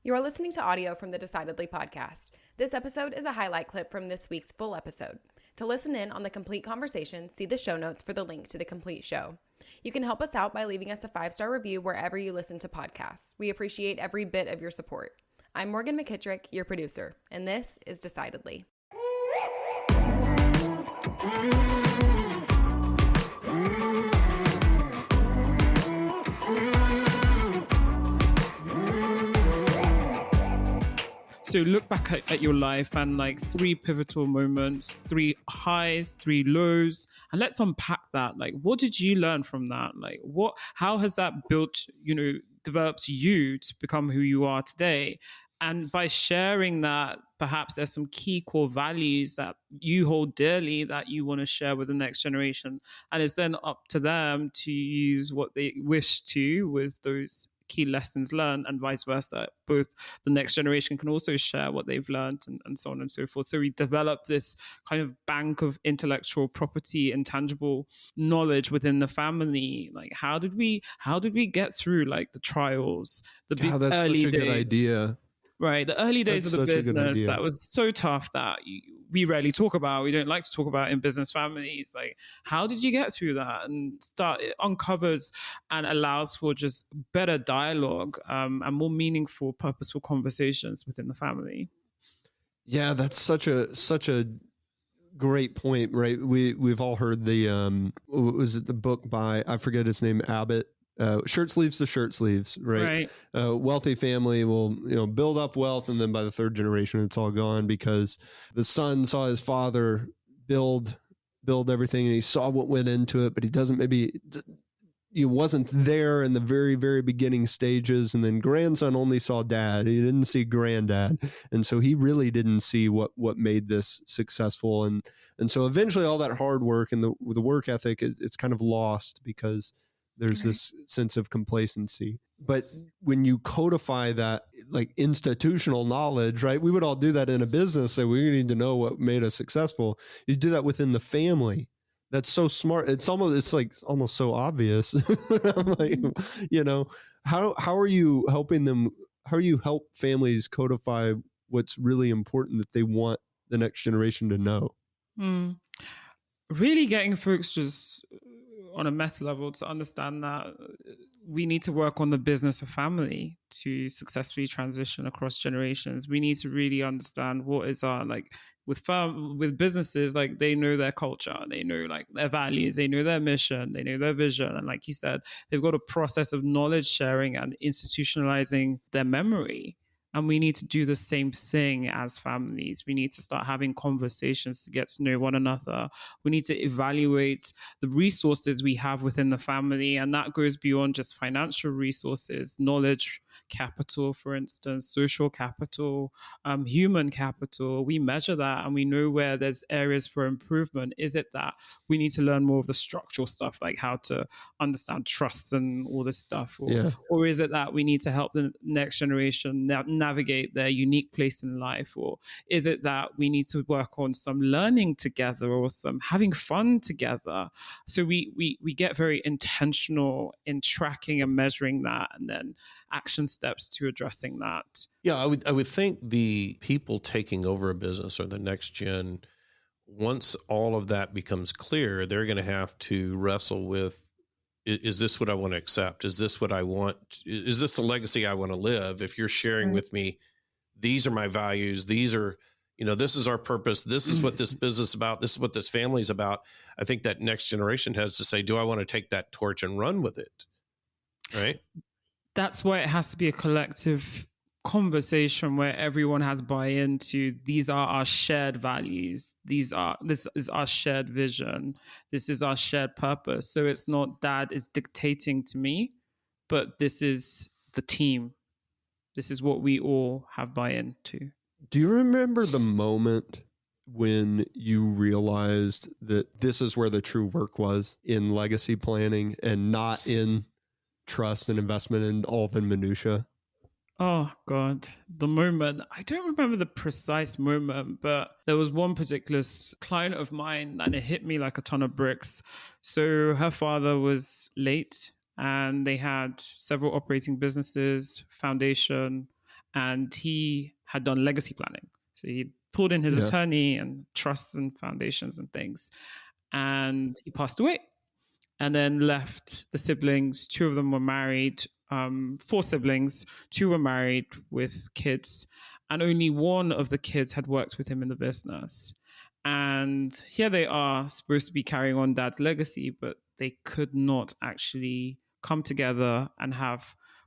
You are listening to audio from the Decidedly podcast. This episode is a highlight clip from this week's full episode. To listen in on the complete conversation, see the show notes for the link to the complete show. You can help us out by leaving us a 5-star review wherever you listen to podcasts. We appreciate every bit of your support. I'm Morgan McKittrick, your producer, and this is Decidedly. So look back at your life and like 3 pivotal moments, 3 highs, 3 lows, and let's unpack that. Like, what did you learn from that? Like, how has that developed you to become who you are today? And by sharing that, perhaps there's some key core values that you hold dearly that you want to share with the next generation. And it's then up to them to use what they wish to with those key lessons learned, and vice versa. Both the next generation can also share what they've learned, and so on and so forth. So we develop this kind of bank of intellectual property and tangible knowledge within the family. Like, how did we get through like the trials, the big that's early such a days? good idea. Right. The early days of the business, that was so tough that we rarely talk about. We don't like to talk about in business families. Like, how did you get through that? And it uncovers and allows for just better dialogue and more meaningful, purposeful conversations within the family. Yeah, that's such a great point, right? We've all heard the was it the book by, I forget his name, Abbott. Shirt sleeves to shirt sleeves, right? Wealthy family will, build up wealth, and then by the 3rd generation, it's all gone because the son saw his father build everything, and he saw what went into it, but he wasn't there in the very, very beginning stages. And then grandson only saw dad; he didn't see granddad, and so he really didn't see what made this successful. And so eventually, all that hard work and the work ethic, it's kind of lost because there's this sense of complacency. But when you codify that, like institutional knowledge, right? We would all do that in a business. So we need to know what made us successful. You do that within the family. That's so smart. It's almost so obvious. I'm like, how are you helping them? How do you help families codify what's really important that they want the next generation to know? Really getting folks just on a meta level to understand that we need to work on the business of family to successfully transition across generations. We need to really understand what is our, like, with businesses, like, they know their culture, they know like their values, they know their mission, they know their vision. And like you said, they've got a process of knowledge sharing and institutionalizing their memory. And we need to do the same thing as families. We need to start having conversations to get to know one another. We need to evaluate the resources we have within the family. And that goes beyond just financial resources, knowledge capital, for instance, social capital, human capital. We measure that and we know where there's areas for improvement. Is it that we need to learn more of the structural stuff, like how to understand trust and all this stuff? Or is it that we need to help the next generation navigate their unique place in life? Or is it that we need to work on some learning together or some having fun together? So we get very intentional in tracking and measuring that, and then action steps to addressing that. Yeah, I would think the people taking over a business or the next gen, once all of that becomes clear, they're going to have to wrestle with, is this what I want to accept? Is this what I want? Is this a legacy I want to live? If you're sharing with me, these are my values, these are, this is our purpose, this is what this business is about, this is what this family is about. I think that next generation has to say, do I want to take that torch and run with it? Right? That's why it has to be a collective conversation where everyone has buy-in to, these are our shared values. This is our shared vision. This is our shared purpose. So it's not dad is dictating to me, but this is the team. This is what we all have buy-in to. Do you remember the moment when you realized that this is where the true work was, in legacy planning and not in trust and investment and all the minutia? Oh God, the moment. I don't remember the precise moment, but there was one particular client of mine and it hit me like a ton of bricks. So her father was late and they had several operating businesses, foundation, and he had done legacy planning. So he pulled in his attorney and trusts and foundations and things, and he passed away. And then left the siblings. 2 of them were married, 4 siblings, 2 were married with kids, and only 1 of the kids had worked with him in the business. And here they are, supposed to be carrying on dad's legacy, but they could not actually come together and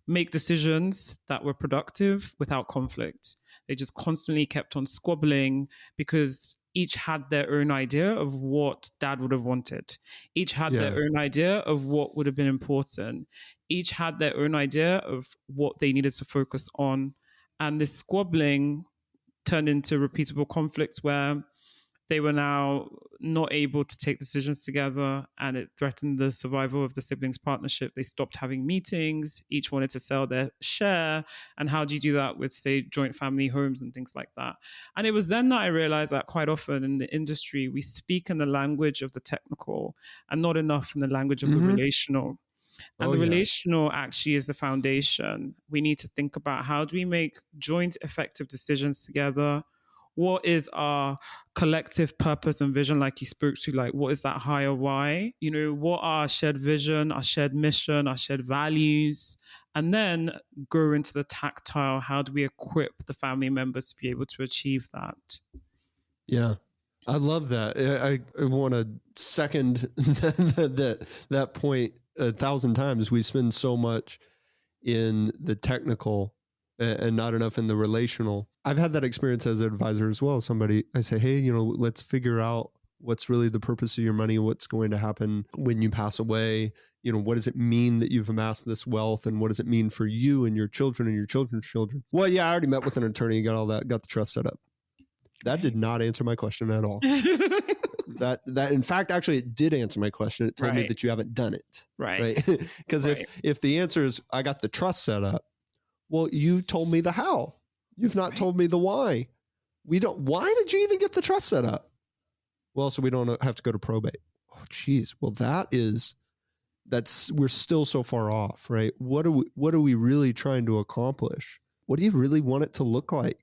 make decisions that were productive without conflict. They just constantly kept on squabbling because each had their own idea of what dad would have wanted. Each had their own idea of what would have been important. Each had their own idea of what they needed to focus on. And this squabbling turned into repeatable conflicts where they were now not able to take decisions together, and it threatened the survival of the siblings' partnership. They stopped having meetings. Each wanted to sell their share. And how do you do that with, say, joint family homes and things like that? And it was then that I realized that quite often in the industry, we speak in the language of the technical and not enough in the language of the relational. And the relational actually is the foundation. We need to think about, how do we make joint effective decisions together? What is our collective purpose and vision, like you spoke to? Like, what is that higher why? What are our shared vision, our shared mission, our shared values? And then go into the tactile. How do we equip the family members to be able to achieve that? Yeah. I love that. I want to second that point 1,000 times. We spend so much in the technical and not enough in the relational. I've had that experience as an advisor as well. I say, hey, let's figure out what's really the purpose of your money, what's going to happen when you pass away. What does it mean that you've amassed this wealth, and what does it mean for you and your children and your children's children? Well, yeah, I already met with an attorney and got all that, got the trust set up. That did not answer my question at all. that in fact, actually, it did answer my question. It told me that you haven't done it. Right. Because if the answer is I got the trust set up, well, you told me the how. You've not told me the why. Why did you even get the trust set up? Well, so we don't have to go to probate. Oh, geez. Well, we're still so far off, right? What are we really trying to accomplish? What do you really want it to look like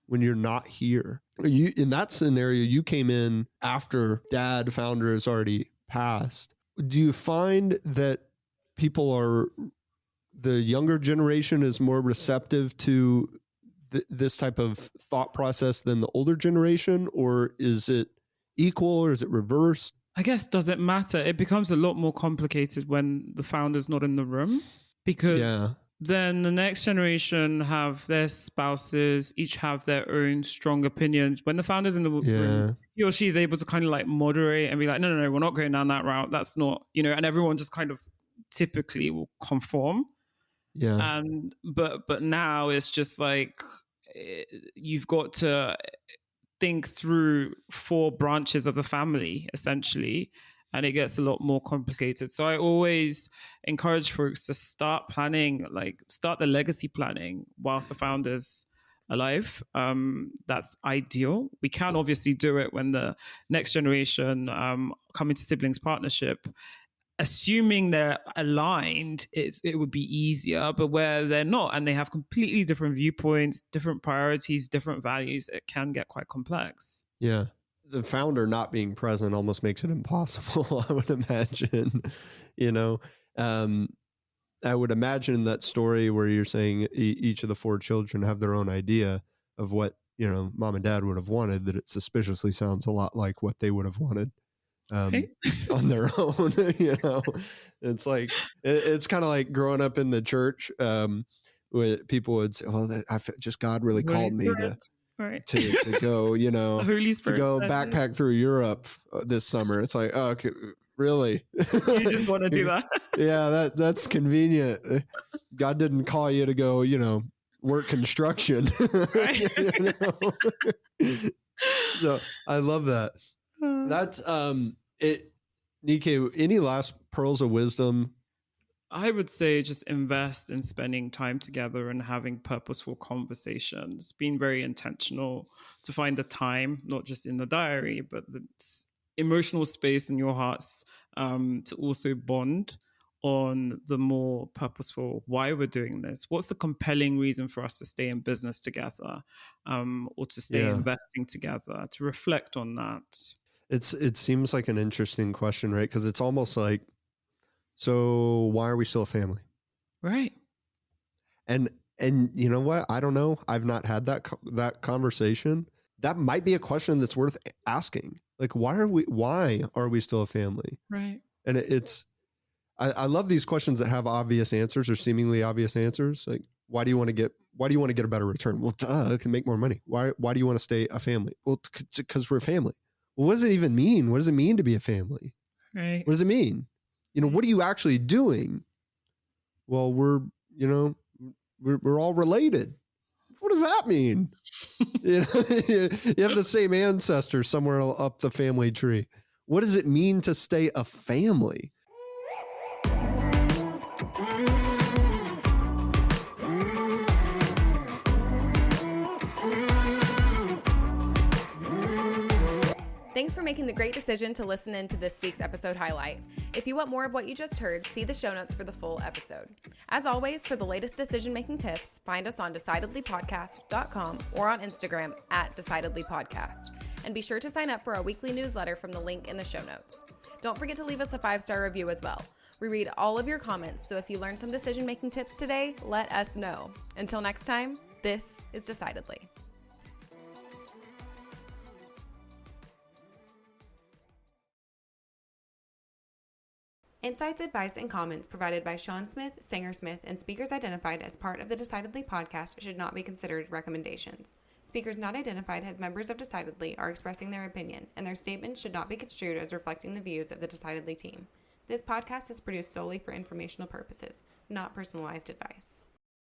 when you're not here? In that scenario, you came in after dad, founder, has already passed. Do you find that the younger generation is more receptive to this type of thought process than the older generation, or is it equal, or is it reversed? I guess, does it matter? It becomes a lot more complicated when the founder's not in the room, because then the next generation have their spouses, each have their own strong opinions. When the founder's in the room, he or she is able to kind of like moderate and be like, no, we're not going down that route. That's not, and everyone just kind of typically will conform. Yeah. But now it's just like, you've got to think through 4 branches of the family, essentially, and it gets a lot more complicated. So I always encourage folks to start the legacy planning whilst the founder's alive. That's ideal. We can obviously do it when the next generation come into siblings partnership. Assuming they're aligned, it would be easier, but where they're not and they have completely different viewpoints, different priorities, different values, it can get quite complex. Yeah. The founder not being present almost makes it impossible, I would imagine. I would imagine that story where you're saying each of the 4 children have their own idea of what, mom and dad would have wanted, that it suspiciously sounds a lot like what they would have wanted. On their own, it's like, it's kind of like growing up in the church, where people would say, well, just God really called me to go, the Holy Spirit to go backpack through Europe this summer. It's like, oh, okay, really? You just want to do that? Yeah, that's convenient. God didn't call you to go, work construction. So I love that. That's Nikkei, any last pearls of wisdom? I would say just invest in spending time together and having purposeful conversations, being very intentional to find the time, not just in the diary, but the emotional space in your hearts to also bond on the more purposeful why we're doing this. What's the compelling reason for us to stay in business together, or to stay investing together, to reflect on that? It seems like an interesting question, right? Because it's almost like, so why are we still a family? Right. And you know what? I don't know. I've not had that conversation. That might be a question that's worth asking. Like, why are we still a family? Right. And I love these questions that have obvious answers or seemingly obvious answers. Like, why do you want to get a better return? Well, it can make more money. Why do you want to stay a family? Well, because we're a family. Well, what does it even mean? What does it mean to be a family? Right. What does it mean? What are you actually doing? Well, we're all related. What does that mean? You have the same ancestor somewhere up the family tree. What does it mean to stay a family? Thanks for making the great decision to listen in to this week's episode highlight. If you want more of what you just heard, see the show notes for the full episode. As always, for the latest decision-making tips, find us on decidedlypodcast.com or on Instagram @decidedlypodcast. And be sure to sign up for our weekly newsletter from the link in the show notes. Don't forget to leave us a 5-star review as well. We read all of your comments, so if you learned some decision-making tips today, let us know. Until next time, this is Decidedly. Insights, advice, and comments provided by Sean Smith, Sanger Smith, and speakers identified as part of the Decidedly podcast should not be considered recommendations. Speakers not identified as members of Decidedly are expressing their opinion, and their statements should not be construed as reflecting the views of the Decidedly team. This podcast is produced solely for informational purposes, not personalized advice.